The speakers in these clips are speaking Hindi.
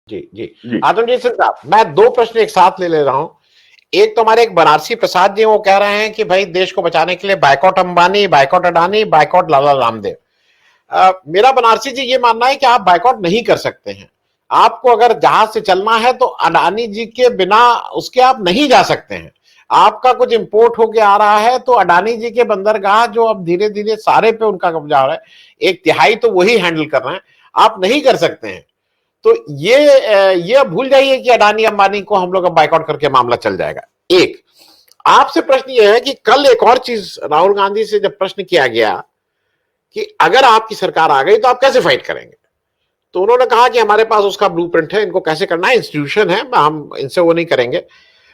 जी जी। जी आतमजीत सिंह साहब, मैं दो प्रश्न एक साथ ले रहा हूं। एक तो हमारे एक बनारसी प्रसाद जी, वो कह रहे हैं कि भाई देश को बचाने के लिए boycott Ambani, boycott Adani, boycott Lala Ramdev. मेरा बनारसी जी ये मानना है कि आप बाइकॉट नहीं कर सकते हैं। आपको अगर जहाज से चलना है तो अडानी जी के बिना उसके आप नहीं जा सकते हैं। आपका कुछ इंपोर्ट होके आ रहा है तो अडानी जी के बंदरगाह जो अब धीरे धीरे सारे पे उनका कब्जा हो रहा है, एक तिहाई तो वही हैंडल कर रहे हैं, आप नहीं कर सकते हैं। तो ये भूल जाइए कि अडानी अंबानी को हम लोग अब बाइकआउट करके मामला चल जाएगा। एक आपसे प्रश्न यह है कि कल एक और चीज राहुल गांधी से जब प्रश्न किया गया कि अगर आपकी सरकार आ गई तो आप कैसे फाइट करेंगे, तो उन्होंने कहा कि हमारे पास उसका ब्लूप्रिंट है, इनको कैसे करना है, इंस्टीट्यूशन है, हम इनसे वो नहीं करेंगे।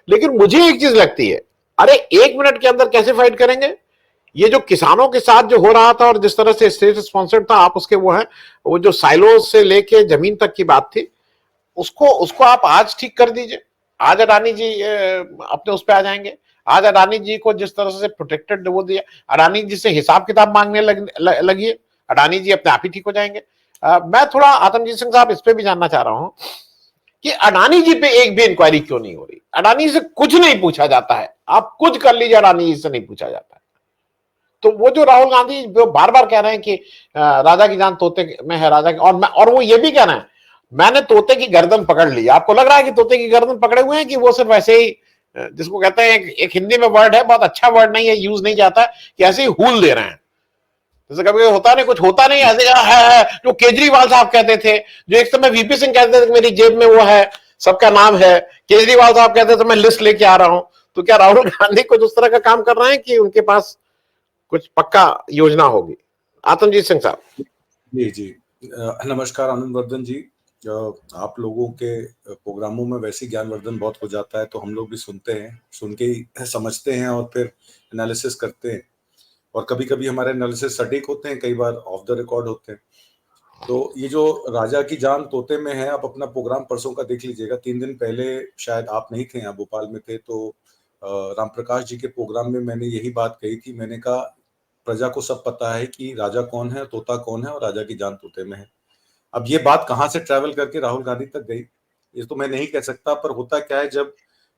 लेकिन मुझे एक चीज लगती है, अरे 1 मिनट के अंदर कैसे फाइट करेंगे? ये जो किसानों के साथ जो हो रहा था और जिस तरह से स्टेट स्पॉन्सर्ड था, आप उसके वो है, वो जो साइलोज से लेके जमीन तक की बात थी, उसको उसको आप आज ठीक कर दीजिए। आज अडानी जी अपने उस पर आ जाएंगे। आज अडानी जी को जिस तरह से प्रोटेक्टेड वो दिया, अडानी जी से हिसाब किताब मांगने लगिए, अडानी जी अपने आप ही ठीक हो जाएंगे। मैं थोड़ा आतमजीत सिंह साहब इस पे भी जानना चाह रहा हूं कि अडानी जी पे एक भी इंक्वायरी क्यों नहीं हो रही? अडानी से कुछ नहीं पूछा जाता है, आप कुछ कर लीजिए, अडानी जी से नहीं पूछा जाता है। तो वो जो राहुल गांधी जो बार बार कह रहे हैं कि राजा की जान तोते में है, राजा की, और वो ये भी कह रहे हैं मैंने तोते की गर्दन पकड़ ली। आपको लग रहा है कि तोते की गर्दन पकड़े हुए हैं कि वो सिर्फ ऐसे ही, जिसको कहते हैं एक हिंदी में वर्ड है, बहुत अच्छा वर्ड नहीं है, यूज नहीं जाता, कि ऐसे ही हुल दे रहे हैं। जैसे कभी होता नहीं, कुछ होता नहीं, ऐसे है जो केजरीवाल साहब कहते थे, जो एक समय वीपी सिंह कहते थे कि मेरी जेब में वो है, सबका नाम है, केजरीवाल साहब कहते थे मैं लिस्ट लेके आ रहा हूं। तो क्या राहुल गांधी कुछ उस तरह का काम कर रहे हैं कि उनके पास कुछ पक्का योजना होगी? आतमजीत सिंह साहब। जी जी। नमस्कार आनंदवर्धन जी। आप लोगों के प्रोग्रामों में वैसे ज्ञानवर्धन बहुत हो जाता है, तो हम लोग भी सुनते हैं, सुन के ही समझते हैं और फिर एनालिसिस करते हैं। और कभी कभी हमारे एनालिसिस सटीक होते हैं, कई बार ऑफ द रिकॉर्ड होते हैं। तो ये जो राजा की जान तोते में है, आप अपना प्रोग्राम परसों का देख लीजिएगा। 3 दिन पहले शायद आप नहीं थे, आप भोपाल में थे, तो राम प्रकाश जी के प्रोग्राम में मैंने यही बात कही थी। मैंने कहा प्रजा को सब पता है कि राजा कौन है, तोता कौन है, और राजा की जान तोते में है। अब ये बात कहाँ से ट्रैवल करके राहुल गांधी तक गई, ये तो मैं नहीं कह सकता। पर होता क्या है, जब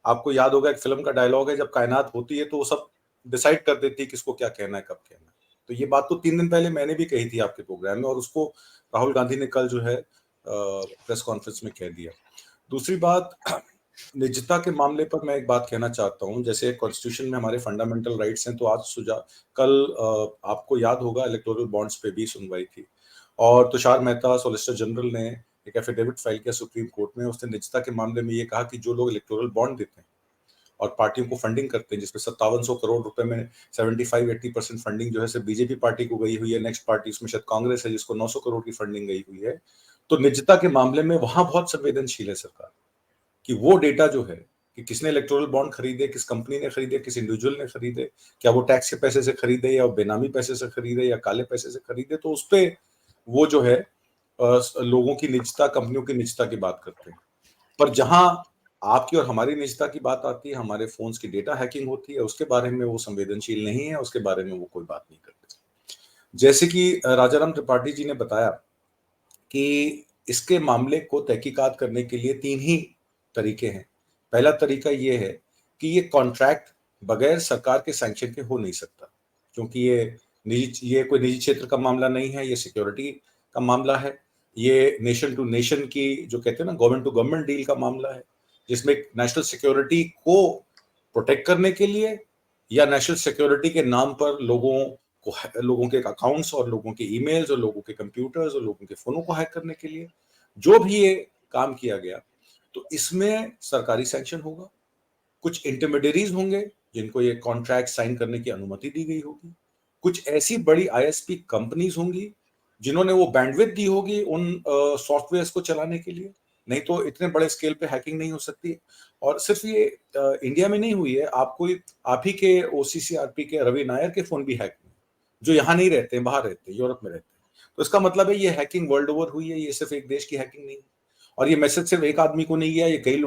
आपको याद होगा एक फिल्म का डायलॉग है, जब कायनात होती है तो वो सब डिसाइड कर देती है किसको क्या कहना है, कब कहना है। तो ये बात तो 3 दिन पहले मैंने भी कही थी आपके प्रोग्राम में, और उसको राहुल गांधी ने कल जो है प्रेस कॉन्फ्रेंस में कह दिया। दूसरी बात, निजता के मामले पर मैं एक बात कहना चाहता हूं। जैसे कॉन्स्टिट्यूशन में हमारे फंडामेंटल राइट्स हैं, तो आज कल आपको याद होगा इलेक्टोरल बॉन्ड्स पे भी सुनवाई थी, और तुषार मेहता सॉलिसिटर जनरल ने एक एफिडेविट फाइल किया सुप्रीम कोर्ट में। उसने निजता के मामले में ये कहा कि जो लोग इलेक्टोरल बॉन्ड देते हैं और पार्टियों को फंडिंग करते हैं, जिसमें 5700 करोड़ रुपए में 75-80% फंडिंग जो है सिर्फ बीजेपी पार्टी को गई हुई है, नेक्स्ट पार्टी उसमें शायद कांग्रेस है जिसको 900 करोड़ की फंडिंग गई हुई है। तो निजता के मामले में वहां बहुत संवेदनशील है सरकार, कि वो डेटा जो है कि किसने इलेक्टोरल बॉन्ड खरीदे, किस कंपनी ने खरीदे, किस इंडिविजुअल ने खरीदे, क्या वो टैक्स के पैसे से खरीदे या बेनामी पैसे से खरीदे या काले पैसे से खरीदे, तो उस पर वो जो है लोगों की निजता, कंपनियों की निजता की बात करते हैं। पर जहां आपकी और हमारी निजता की बात आती है, हमारे फोन्स की डेटा हैकिंग होती है, उसके बारे में वो संवेदनशील नहीं है, उसके बारे में वो कोई बात नहीं करते। जैसे कि राजाराम त्रिपाठी जी ने बताया कि इसके मामले को तहकीकात करने के लिए 3 ही तरीके हैं। पहला तरीका ये है कि ये कॉन्ट्रैक्ट बगैर सरकार के सैंक्शन के हो नहीं सकता, क्योंकि ये कोई निजी क्षेत्र का मामला नहीं है, ये सिक्योरिटी का मामला है। ये नेशन टू नेशन की जो कहते हैं ना, गवर्नमेंट टू गवर्नमेंट डील का मामला है, जिसमें नेशनल सिक्योरिटी को प्रोटेक्ट करने के लिए या नेशनल सिक्योरिटी के नाम पर लोगों के अकाउंट्स और लोगों के ईमेल्स और लोगों के कंप्यूटर्स और लोगों के फोनों को हैक करने के लिए जो भी ये काम किया गया, तो इसमें सरकारी सैंक्शन होगा। कुछ इंटरमीडियरीज होंगे जिनको ये कॉन्ट्रैक्ट साइन करने की अनुमति दी गई होगी। कुछ ऐसी बड़ी आईएसपी कंपनीज होंगी जिन्होंने वो बैंडविड्थ दी होगी उन सॉफ्टवेयर्स को चलाने के लिए, नहीं तो इतने बड़े स्केल पे हैकिंग नहीं हो सकती। और सिर्फ ये इंडिया में नहीं हुई है, आप ही के ओसीसीआरपी के रवि नायर के फोन भी हैक हुए, जो यहाँ नहीं रहते हैं, बाहर रहते हैं, यूरोप में रहते हैं। तो इसका मतलब है ये हैकिंग वर्ल्ड ओवर हुई है, ये सिर्फ एक देश की हैकिंग नहीं है। और ये मैसेज सिर्फ एक आदमी को नहीं गया, ये कई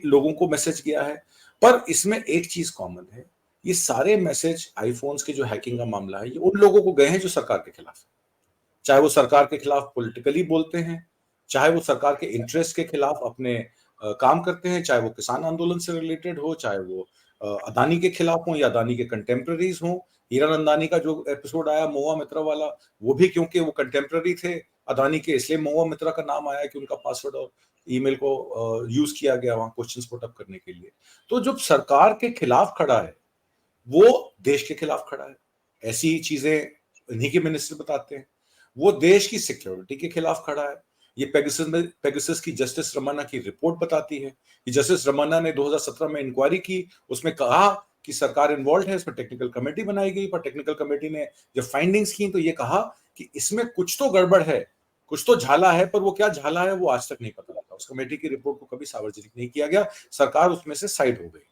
लोगों को मैसेज गया है। पर इसमें एक चीज कॉमन है, ये सारे मैसेज आईफोन्स के जो हैकिंग का मामला है, ये उन लोगों को गए हैं जो सरकार के खिलाफ है। चाहे वो सरकार के खिलाफ पॉलिटिकली बोलते हैं, चाहे वो सरकार के इंटरेस्ट के खिलाफ अपने काम करते हैं, चाहे वो किसान आंदोलन से रिलेटेड हो, चाहे वो अदानी के खिलाफ हो या अदानी के कंटेम्प्रेरीज हो। हीरानंदानी का जो एपिसोड आया महुआ मित्रा वाला, वो भी क्योंकि वो कंटेम्प्रेरी थे अदानी के, इसलिए महुआ मित्रा का नाम आया कि उनका पासवर्ड और ईमेल को यूज किया गया वहां क्वेश्चंस पुट अप करने के लिए। तो जो सरकार के खिलाफ खड़ा है वो देश के खिलाफ खड़ा है, ऐसी चीजें इन्हीं के मिनिस्टर बताते हैं। वो देश की सिक्योरिटी के खिलाफ खड़ा है। ये पेगासस की जस्टिस रमन्ना की रिपोर्ट बताती है कि जस्टिस रमन्ना ने 2017 में इंक्वायरी की, उसमें कहा कि सरकार इन्वॉल्व है, इसमें टेक्निकल कमेटी बनाई गई, पर टेक्निकल कमेटी ने जब फाइंडिंग्स की तो ये कहा कि इसमें कुछ तो गड़बड़ है, कुछ तो झाला है, पर वो क्या झाला है वो आज तक नहीं पता लगा। उस कमेटी की रिपोर्ट को कभी सार्वजनिक नहीं किया गया, सरकार उसमें से साइड हो गई।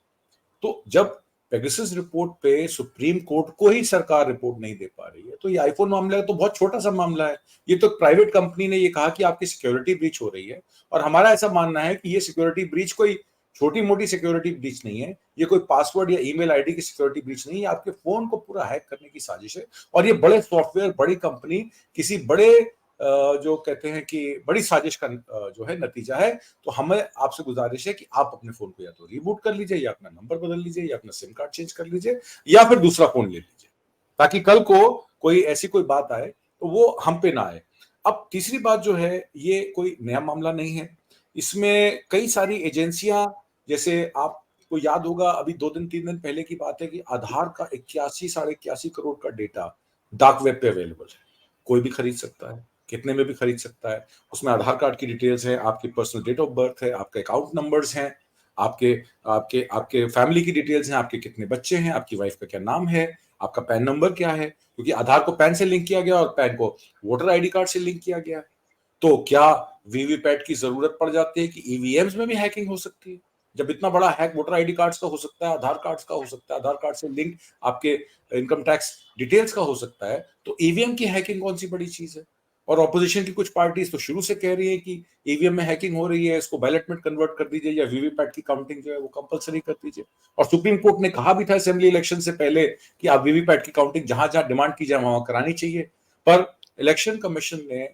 तो जब पेगासस रिपोर्ट पे सुप्रीम कोर्ट को ही सरकार रिपोर्ट नहीं दे पा रही है, तो ये आईफोन मामला तो बहुत छोटा सा मामला है। ये तो प्राइवेट कंपनी ने ये कहा कि आपकी सिक्योरिटी ब्रीच हो रही है, और हमारा ऐसा मानना है कि ये सिक्योरिटी ब्रीच कोई छोटी मोटी सिक्योरिटी ब्रीच नहीं है, ये कोई पासवर्ड या ईमेल आईडी की सिक्योरिटी ब्रीच नहीं है, आपके फोन को पूरा हैक करने की साजिश है। और ये बड़े सॉफ्टवेयर, बड़ी कंपनी, किसी बड़े जो कहते हैं कि बड़ी साजिश का जो है नतीजा है। तो हमें आपसे गुजारिश है कि आप अपने फोन को या तो रीबूट कर लीजिए, या अपना नंबर बदल लीजिए, या अपना सिम कार्ड चेंज कर लीजिए, या फिर दूसरा फोन ले लीजिए, ताकि कल को कोई ऐसी कोई बात आए तो वो हम पे ना आए। अब तीसरी बात जो है, ये कोई नया मामला नहीं है, इसमें कई सारी एजेंसियां, जैसे आपको याद होगा अभी 2-3 दिन पहले की बात है कि आधार का 81-81.5 करोड़ का डेटा डार्क वेब पे अवेलेबल है। कोई भी खरीद सकता है, कितने में भी खरीद सकता है। उसमें आधार कार्ड की डिटेल्स हैं, आपकी पर्सनल डेट ऑफ बर्थ है, आपके अकाउंट नंबर्स हैं, आपके आपके आपके फैमिली की डिटेल्स हैं, आपके कितने बच्चे हैं, आपकी वाइफ का क्या नाम है, आपका पैन नंबर क्या है, क्योंकि आधार को पैन से लिंक किया गया और पैन को वोटर आईडी कार्ड से लिंक किया गया। तो क्या वीवीपैट की जरूरत पड़ जाती है कि ईवीएम्स में भी हैकिंग हो सकती है? जब इतना बड़ा हैक वोटर आईडी कार्ड्स का हो सकता है, आधार कार्ड्स का हो सकता है, आधार कार्ड से लिंक आपके इनकम टैक्स डिटेल्स का हो सकता है, तो ईवीएम की हैकिंग कौन सी बड़ी चीज है? और ऑपोजिशन की कुछ पार्टीज तो शुरू से कह रही है कि ईवीएम में हैकिंग हो रही है, इसको बैलेट में कन्वर्ट कर दीजिए, या वीवीपैट की काउंटिंग जो है वो कंपलसरी कर दीजिए। और सुप्रीम कोर्ट ने कहा भी था असेंबली इलेक्शन से पहले कि आप वीवीपैट की काउंटिंग जहां जहां डिमांड की जाए वहां करानी चाहिए, पर इलेक्शन कमीशन ने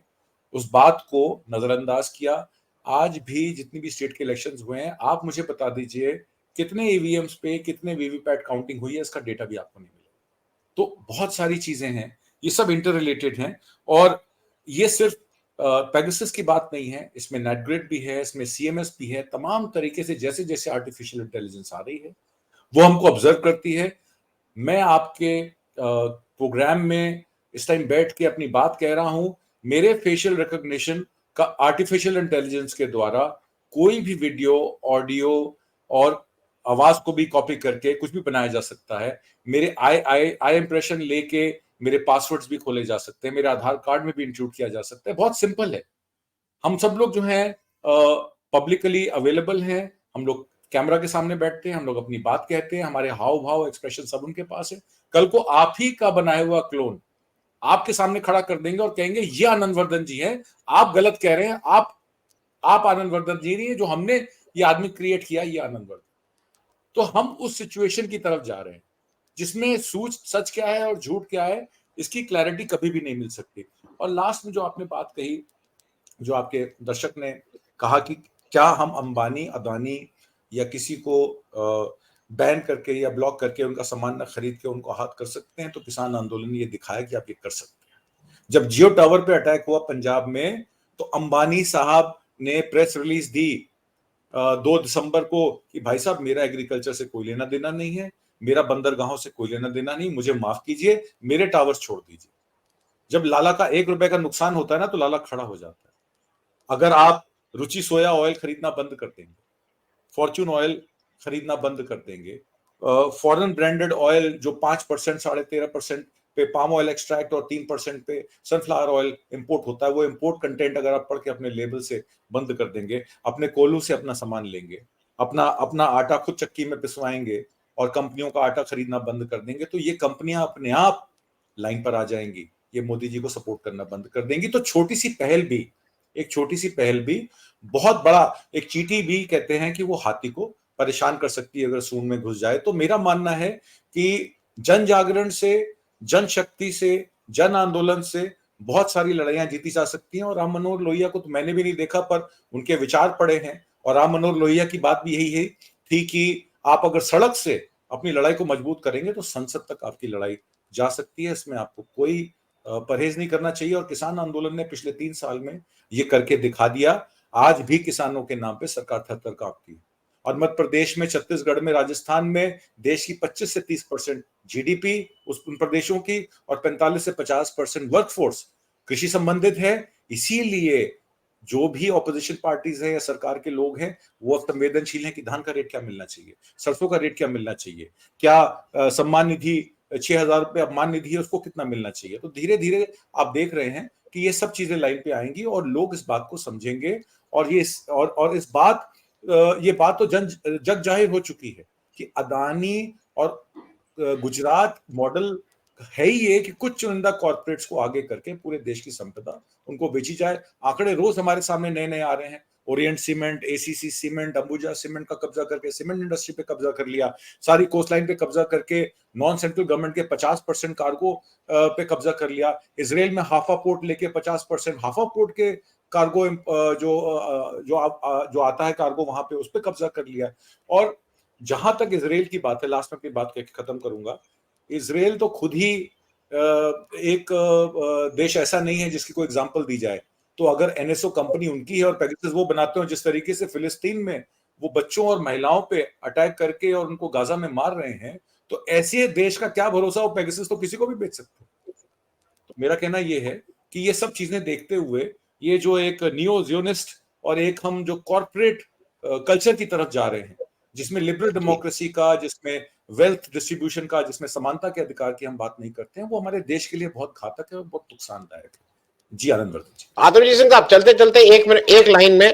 उस बात को नजरअंदाज किया। आज भी जितनी भी स्टेट के इलेक्शंस हुए हैं, आप मुझे बता दीजिए कितने ईवीएम्स पे कितने वीवीपैट काउंटिंग हुई है, इसका डेटा भी आपको नहीं मिलेगा। तो बहुत सारी चीजें हैं, ये सब इंटर रिलेटेड हैं, और ये सिर्फ पेगासस की बात नहीं है, इसमें नेटग्रिड भी है, इसमें सीएमएस भी है। तमाम तरीके से जैसे जैसे आर्टिफिशियल इंटेलिजेंस आ रही है वो हमको ऑब्जर्व करती है। मैं आपके प्रोग्राम में इस टाइम बैठ के अपनी बात कह रहा हूं, मेरे फेशियल रिकॉग्निशन का आर्टिफिशियल इंटेलिजेंस के द्वारा कोई भी वीडियो, ऑडियो और आवाज को भी कॉपी करके कुछ भी बनाया जा सकता है। मेरे आई इंप्रेशन लेके मेरे पासवर्ड्स भी खोले जा सकते हैं, मेरे आधार कार्ड में भी इंक्लूड किया जा सकता है। बहुत सिंपल है। हम सब लोग जो है पब्लिकली अवेलेबल हैं, हम लोग कैमरा के सामने बैठते हैं, हम लोग अपनी बात कहते हैं, हमारे हाव भाव एक्सप्रेशन सब उनके पास है। कल को आप ही का बनाया हुआ क्लोन आपके सामने खड़ा कर देंगे और कहेंगे ये आनंदवर्धन जी हैं, आप गलत कह रहे हैं, आप आनंदवर्धन जी नहीं है, जो हमने ये आदमी क्रिएट किया ये आनंदवर्धन। तो हम उस सिचुएशन की तरफ जा रहे हैं जिसमें सच क्या है और झूठ क्या है, इसकी क्लैरिटी कभी भी नहीं मिल सकती। और लास्ट में जो आपने बात कही, जो आपके दर्शक ने कहा कि क्या हम अंबानी, अदानी या किसी को बैन करके या ब्लॉक करके उनका सामान न खरीद के उनको आहत कर सकते हैं, तो किसान आंदोलन ने ये दिखाया कि आप ये कर सकते हैं। जब जियो टावर पे अटैक हुआ पंजाब में, तो अंबानी साहब ने प्रेस रिलीज दी 2 दिसंबर को कि भाई साहब मेरा एग्रीकल्चर से कोई लेना देना नहीं है, मेरा बंदरगाहों से कोई लेना देना नहीं, मुझे माफ कीजिए, मेरे टावर्स छोड़ दीजिए। जब लाला का 1 रुपए का नुकसान होता है ना, तो लाला खड़ा हो जाता है। अगर आप रुचि सोया ऑयल खरीदना बंद कर देंगे, फॉर्च्यून ऑयल खरीदना बंद कर देंगे, फॉरेन ब्रांडेड ऑयल जो 5%, 13.5% पे पाम ऑयल एक्सट्रैक्ट और 3% पे सनफ्लावर ऑयल इंपोर्ट होता है, वो इंपोर्ट कंटेंट अगर आप पढ़ के अपने लेबल से बंद कर देंगे, अपने कोल्हू से अपना सामान लेंगे, अपना अपना आटा खुद चक्की में पिसवाएंगे और कंपनियों का आटा खरीदना बंद कर देंगे, तो ये कंपनियां अपने आप लाइन पर आ जाएंगी, ये मोदी जी को सपोर्ट करना बंद कर देंगी। तो छोटी सी पहल भी बहुत बड़ा, एक चींटी भी कहते हैं कि वो हाथी को परेशान कर सकती है अगर सूंड में घुस जाए। तो मेरा मानना है कि जन जागरण से, जनशक्ति से, जन आंदोलन से बहुत सारी लड़ाइयां जीती जा सकती हैं। और राम मनोहर लोहिया को तो मैंने भी नहीं देखा, पर उनके विचार पढ़े हैं। और राम मनोहर लोहिया की बात भी यही है थी कि आप अगर सड़क से अपनी लड़ाई को मजबूत करेंगे तो संसद तक आपकी लड़ाई जा सकती है। इसमें आपको कोई परहेज नहीं करना चाहिए। और किसान आंदोलन ने पिछले 3 साल में ये करके दिखा दिया। आज भी किसानों के नाम पे सरकार थर-थर कांपती है। और मध्य प्रदेश में, छत्तीसगढ़ में, राजस्थान में देश की 25 से 30% जीडीपी उन प्रदेशों की, और 45 से 50% वर्कफोर्स कृषि संबंधित है। इसीलिए जो भी ऑपोजिशन पार्टीज है या सरकार के लोग हैं, वो संवेदनशील हैं कि धान का रेट क्या मिलना चाहिए, सरसों का रेट क्या मिलना चाहिए, क्या सम्मान निधि 6,000 रुपये अपमान निधि है उसको कितना मिलना चाहिए। तो धीरे धीरे आप देख रहे हैं कि ये सब चीजें लाइन पे आएंगी और लोग इस बात को समझेंगे। और ये बात तो जग जाहिर हो चुकी है कि अदानी और गुजरात मॉडल है ही ये कि कुछ चुनिंदा कॉर्पोरेट्स को आगे करके पूरे देश की संपदा उनको बेची जाए। आंकड़े रोज हमारे सामने नए नए आ रहे हैं। Orient cement, ACC cement, Ambuja cement का कब्जा करके सीमेंट इंडस्ट्री पे कब्जा कर लिया, सारी कोस्ट लाइन पे कब्जा करके नॉन सेंट्रल गवर्नमेंट के 50% कार्गो पे कब्जा कर लिया। इसराइल में हाफा पोर्ट लेके 50% हाफा पोर्ट के कार्गो जो आता है कार्गो वहां पे उस पर कब्जा कर लिया। और जहां तक इसराइल की बात है, लास्ट में अपनी बात करके खत्म करूंगा। इसराइल तो खुद ही एक देश ऐसा नहीं है जिसकी कोई एग्जांपल दी जाए। तो अगर एनएसओ कंपनी उनकी है और पेगासस वो बनाते हो, जिस तरीके से फिलिस्तीन में वो बच्चों और महिलाओं पे अटैक करके और उनको गाजा में मार रहे हैं, तो ऐसे देश का क्या भरोसा, वो पेगासस तो किसी को भी बेच सकते हैं। तो मेरा कहना ये है कि ये सब चीजें देखते हुए ये जो एक नियो जियोनिस्ट और एक हम जो कॉर्पोरेट कल्चर की तरफ जा रहे हैं, जिसमें लिबरल डेमोक्रेसी का, जिसमें वेल्थ डिस्ट्रीब्यूशन का, जिसमें समानता के अधिकार की हम बात नहीं करते हैं, वो हमारे देश के लिए बहुत घातक है और बहुत नुकसानदायक है। जी आनंद वर्धन जी। आदमजी सिंह साहब, चलते चलते एक मिनट, एक लाइन में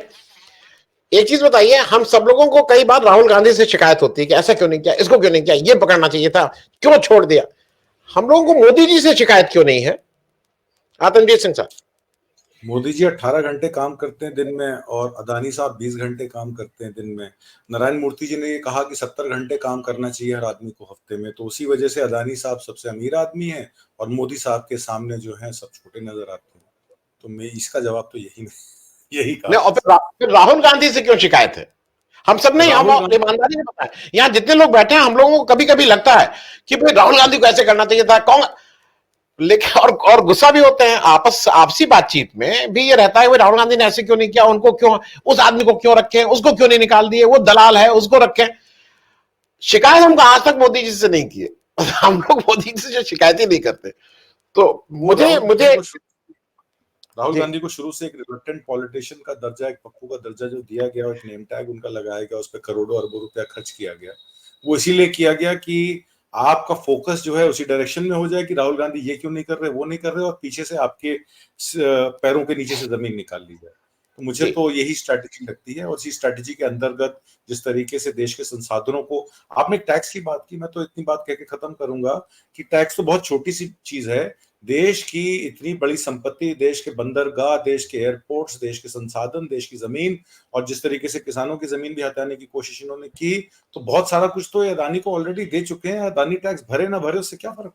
एक चीज बताइए। हम सब लोगों को कई बार राहुल गांधी से शिकायत होती है कि ऐसा क्यों नहीं किया, इसको क्यों नहीं किया, ये पकड़ना चाहिए था, क्यों छोड़ दिया। हम लोगों को मोदी जी से शिकायत क्यों नहीं है, आतंकजीत सिंह साहब? मोदी जी 18 घंटे काम करते हैं दिन में और अदानी साहब 20 घंटे काम करते हैं दिन में। नारायण मूर्ति जी ने ये कहा कि 70 घंटे काम करना चाहिए हर आदमी को हफ्ते में। तो उसी वजह से अदानी साहब सबसे अमीर आदमी हैं और मोदी साहब के सामने जो है सब छोटे नजर आते हैं। तो मैं इसका जवाब तो यही कहा। और फिर राहुल गांधी से क्यों शिकायत है? हम सब नहीं, हम ईमानदारी नहीं बताए। यहाँ जितने लोग बैठे हैं, हम लोगों को कभी कभी लगता है कि भाई राहुल गांधी को ऐसे करना चाहिए था, कौन, लेकिन और गुस्सा भी होते हैं। आपसी बातचीत में भी ये रहता है, राहुल गांधी ने ऐसे क्यों नहीं किया, उनको क्यों, उस आदमी को क्यों रखे, उसको क्यों नहीं निकाल दिए, वो दलाल है उसको रखे। शिकायत हमको आज तक मोदी जी से नहीं की है। हम लोग मोदी जी से शिकायत ही नहीं करते। तो मुझे राहुल गांधी को शुरू से एक रिलक्टेंट पॉलिटिशियन का दर्जा, एक पप्पू का दर्जा जो दिया गया और एक नेम टैग उनका लगाया गया, उस पर करोड़ों अरबों रुपया खर्च किया गया, वो इसीलिए किया गया कि आपका फोकस जो है उसी डायरेक्शन में हो जाए कि राहुल गांधी ये क्यों नहीं कर रहे, वो नहीं कर रहे, और पीछे से आपके पैरों के नीचे से जमीन निकाल ली जाए। तो मुझे तो यही स्ट्रैटेजी लगती है। और इसी स्ट्रैटेजी के अंतर्गत जिस तरीके से देश के संसाधनों को, आपने टैक्स की बात की, मैं तो इतनी बात कह के खत्म करूंगा कि टैक्स तो बहुत छोटी सी चीज है। देश की इतनी बड़ी संपत्ति, देश के बंदरगाह, देश के एयरपोर्ट्स, देश के संसाधन, देश की जमीन, और जिस तरीके से किसानों की जमीन भी हटाने की कोशिश इन्होंने की, तो बहुत सारा कुछ तो अदानी को ऑलरेडी दे चुके हैं। अदानी टैक्स भरे ना भरे उससे क्या फर्क